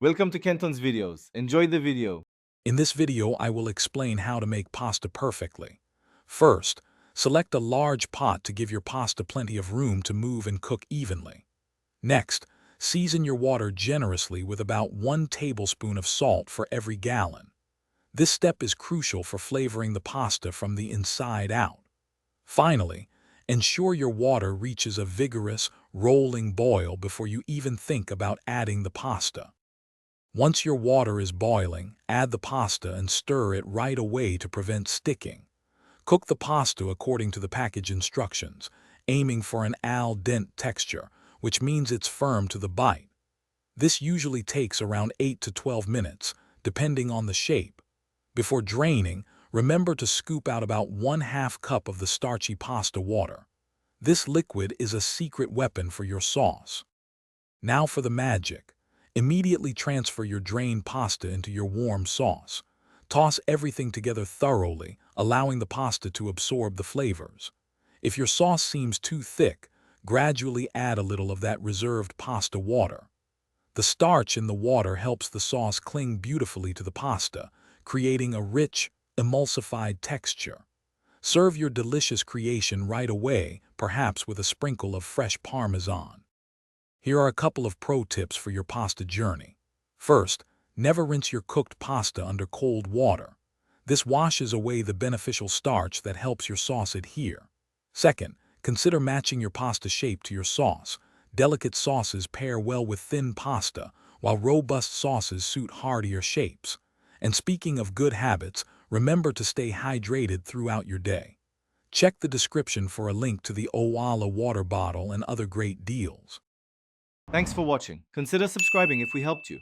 Welcome to Kenton's videos. Enjoy the video. In this video, I will explain how to make pasta perfectly. First, select a large pot to give your pasta plenty of room to move and cook evenly. Next, season your water generously with about 1 tablespoon of salt for every gallon. This step is crucial for flavoring the pasta from the inside out. Finally, ensure your water reaches a vigorous, rolling boil before you even think about adding the pasta. Once your water is boiling, add the pasta and stir it right away to prevent sticking. Cook the pasta according to the package instructions, aiming for an al dente texture, which means it's firm to the bite. This usually takes around 8 to 12 minutes, depending on the shape. Before draining, remember to scoop out about 1/2 cup of the starchy pasta water. This liquid is a secret weapon for your sauce. Now for the magic. Immediately transfer your drained pasta into your warm sauce. Toss everything together thoroughly, allowing the pasta to absorb the flavors. If your sauce seems too thick, gradually add a little of that reserved pasta water. The starch in the water helps the sauce cling beautifully to the pasta, creating a rich, emulsified texture. Serve your delicious creation right away, perhaps with a sprinkle of fresh Parmesan. Here are a couple of pro tips for your pasta journey. First, never rinse your cooked pasta under cold water. This washes away the beneficial starch that helps your sauce adhere. Second, consider matching your pasta shape to your sauce. Delicate sauces pair well with thin pasta, while robust sauces suit heartier shapes. And speaking of good habits, remember to stay hydrated throughout your day. Check the description for a link to the Owala water bottle and other great deals. Thanks for watching. Consider subscribing if we helped you.